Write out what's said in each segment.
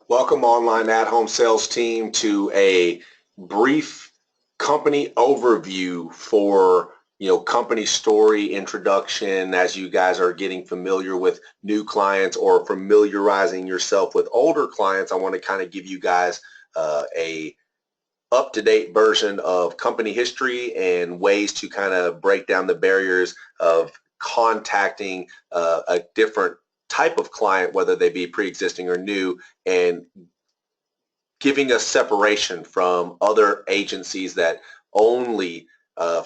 Welcome online at-home sales team to a brief company overview for company story introduction as you guys are getting familiar with new clients or familiarizing yourself with older clients. I want to kind of give you guys a up-to-date version of company history and ways to kind of break down the barriers of contacting a different type of client, whether they be pre-existing or new, and giving us separation from other agencies that only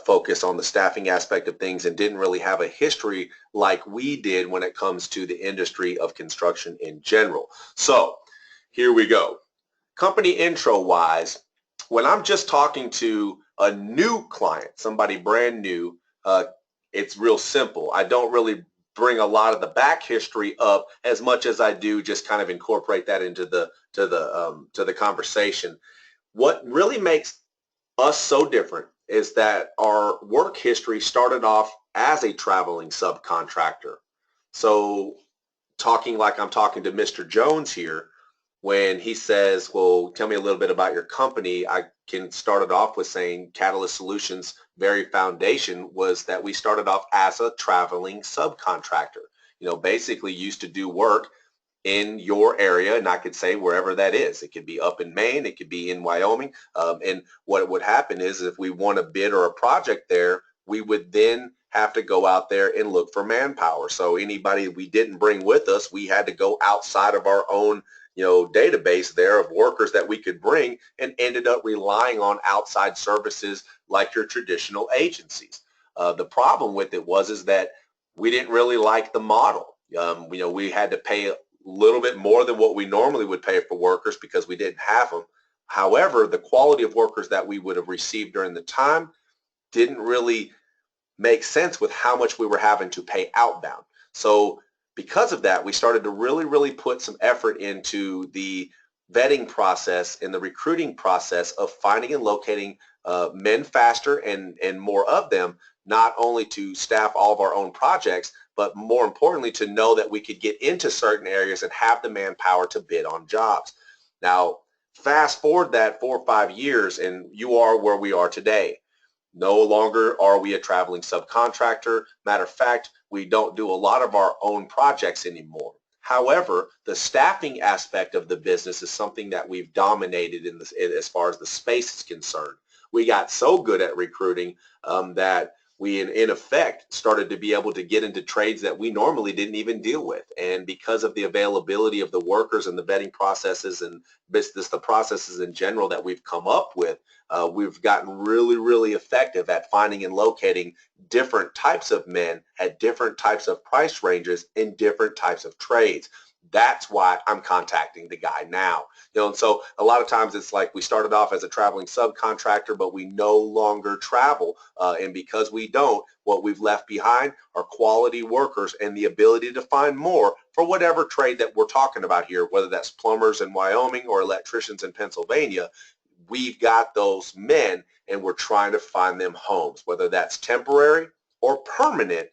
focus on the staffing aspect of things and didn't really have a history like we did when it comes to the industry of construction in general. So here we go. Company intro wise, when I'm just talking to a new client, somebody brand new, it's real simple. I don't really bring a lot of the back history up as much as I do just kind of incorporate that into the conversation. What really makes us so different is that our work history started off as a traveling subcontractor. So talking like I'm talking to Mr. Jones here, when he says, well, tell me a little bit about your company, I can start it off with saying Catalyst Solutions' very foundation was that we started off as a traveling subcontractor. Basically used to do work in your area, and I could say wherever that is. It could be up in Maine, it could be in Wyoming, and what would happen is if we won a bid or a project there, we would then have to go out there and look for manpower. So anybody we didn't bring with us, we had to go outside of our own database there of workers that we could bring, and ended up relying on outside services like your traditional agencies. The problem with it is that we didn't really like the model. We had to pay a little bit more than what we normally would pay for workers because we didn't have them. However, the quality of workers that we would have received during the time didn't really make sense with how much we were having to pay outbound. So because of that, we started to really put some effort into the vetting process and the recruiting process of finding and locating men faster and more of them, not only to staff all of our own projects, but more importantly to know that we could get into certain areas and have the manpower to bid on jobs. Now, fast forward that 4 or 5 years and you are where we are today. No longer are we a traveling subcontractor. Matter of fact, we don't do a lot of our own projects anymore. However, the staffing aspect of the business is something that we've dominated in this, as far as the space is concerned. We got so good at recruiting that we, in effect, started to be able to get into trades that we normally didn't even deal with. And because of the availability of the workers and the vetting processes and the processes in general that we've come up with, we've gotten really effective at finding and locating different types of men at different types of price ranges in different types of trades. That's why I'm contacting the guy now. And so a lot of times it's like we started off as a traveling subcontractor, but we no longer travel. And because we don't, what we've left behind are quality workers and the ability to find more for whatever trade that we're talking about here, whether that's plumbers in Wyoming or electricians in Pennsylvania. We've got those men and we're trying to find them homes, whether that's temporary or permanent.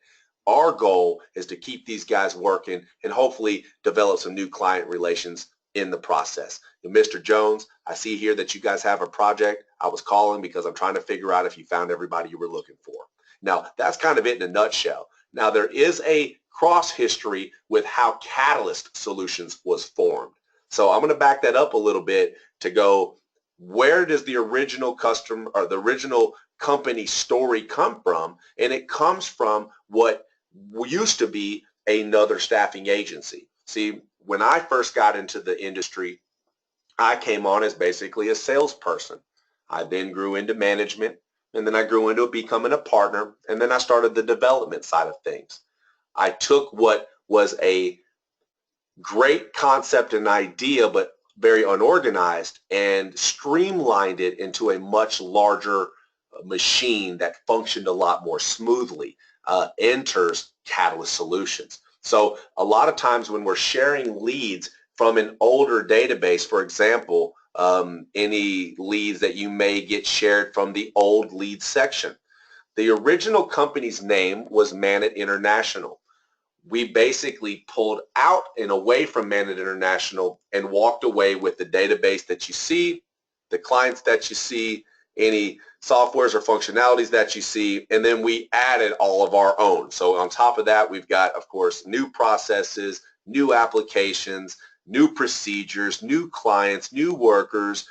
Our goal is to keep these guys working and hopefully develop some new client relations in the process. And Mr. Jones, I see here that you guys have a project. I was calling because I'm trying to figure out if you found everybody you were looking for. Now, that's kind of it in a nutshell. Now, there is a cross history with how Catalyst Solutions was formed. So I'm going to back that up a little bit to go, where does the original customer or the original company story come from? And it comes from what used to be another staffing agency. See, when I first got into the industry, I came on as basically a salesperson. I then grew into management, and then I grew into becoming a partner, and then I started the development side of things. I took what was a great concept and idea, but very unorganized, and streamlined it into a much larger machine that functioned a lot more smoothly. Enters Catalyst Solutions. So a lot of times when we're sharing leads from an older database, for example, any leads that you may get shared from the old lead section. The original company's name was Manit International. we basically pulled out and away from Manit International and walked away with the database that you see, the clients that you see, any softwares or functionalities that you see, and then we added all of our own. So on top of that, we've got, of course, new processes, new applications, new procedures, new clients, new workers,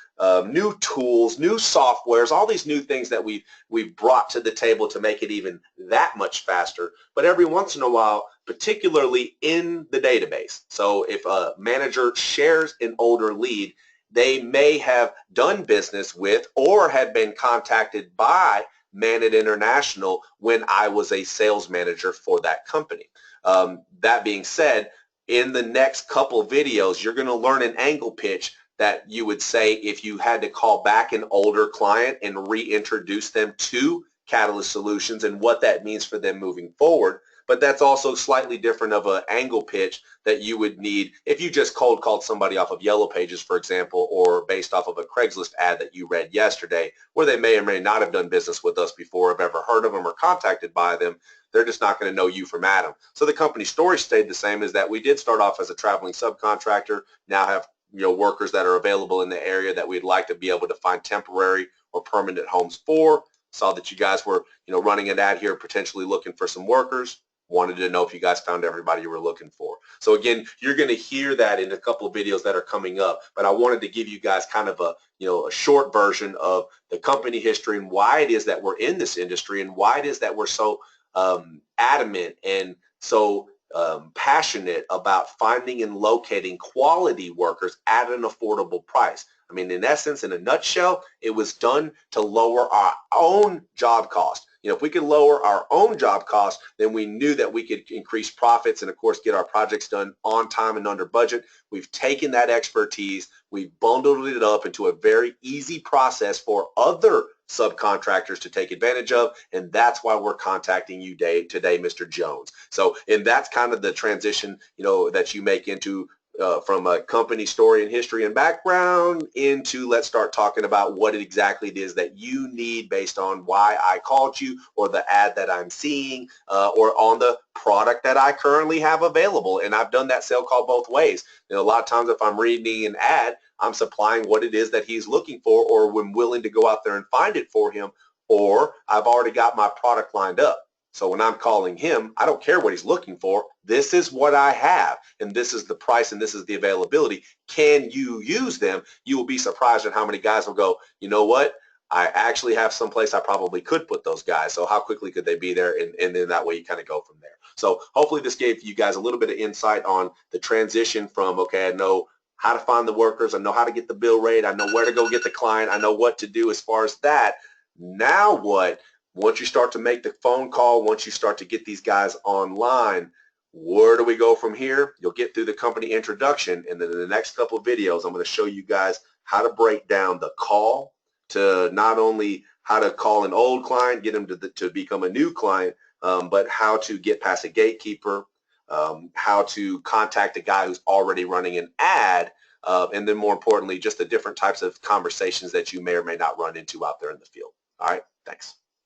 new tools, new softwares, all these new things that we've brought to the table to make it even that much faster. But every once in a while, particularly in the database. So if a manager shares an older lead, they may have done business with or had been contacted by Manit International when I was a sales manager for that company. That being said, in the next couple of videos, you're going to learn an angle pitch that you would say if you had to call back an older client and reintroduce them to Catalyst Solutions and what that means for them moving forward. But that's also slightly different of an angle pitch that you would need if you just cold called somebody off of Yellow Pages, for example, or based off of a Craigslist ad that you read yesterday, where they may or may not have done business with us before, have ever heard of them or contacted by them. They're just not going to know you from Adam. So the company story stayed the same, is that we did start off as a traveling subcontractor, now have workers that are available in the area that we'd like to be able to find temporary or permanent homes for. Saw that you guys were running an ad here, potentially looking for some workers. Wanted to know if you guys found everybody you were looking for. So again, you're going to hear that in a couple of videos that are coming up, but I wanted to give you guys kind of a short version of the company history and why it is that we're in this industry and why it is that we're so adamant and so passionate about finding and locating quality workers at an affordable price. I mean, in essence, in a nutshell, it was done to lower our own job cost. If we could lower our own job costs, then we knew that we could increase profits and, of course, get our projects done on time and under budget. We've taken that expertise, we've bundled it up into a very easy process for other subcontractors to take advantage of, and that's why we're contacting you today, Mr. Jones. So, and that's kind of the transition, that you make into from a company story and history and background into, let's start talking about what exactly it is that you need based on why I called you, or the ad that I'm seeing, or on the product that I currently have available. And I've done that sale call both ways. A lot of times if I'm reading an ad, I'm supplying what it is that he's looking for, or when willing to go out there and find it for him, or I've already got my product lined up. So when I'm calling him, I don't care what he's looking for. This is what I have, and this is the price, and this is the availability. Can you use them? You will be surprised at how many guys will go, you know what? I actually have some place I probably could put those guys. So how quickly could they be there? And then that way you kind of go from there. So hopefully this gave you guys a little bit of insight on the transition from, okay, I know how to find the workers, I know how to get the bill rate, I know where to go get the client, I know what to do as far as that. Now what? Once you start to make the phone call, once you start to get these guys online, where do we go from here? You'll get through the company introduction, and then in the next couple of videos, I'm going to show you guys how to break down the call, to not only how to call an old client, get them to become a new client, but how to get past a gatekeeper, how to contact a guy who's already running an ad, and then more importantly, just the different types of conversations that you may or may not run into out there in the field. All right, thanks.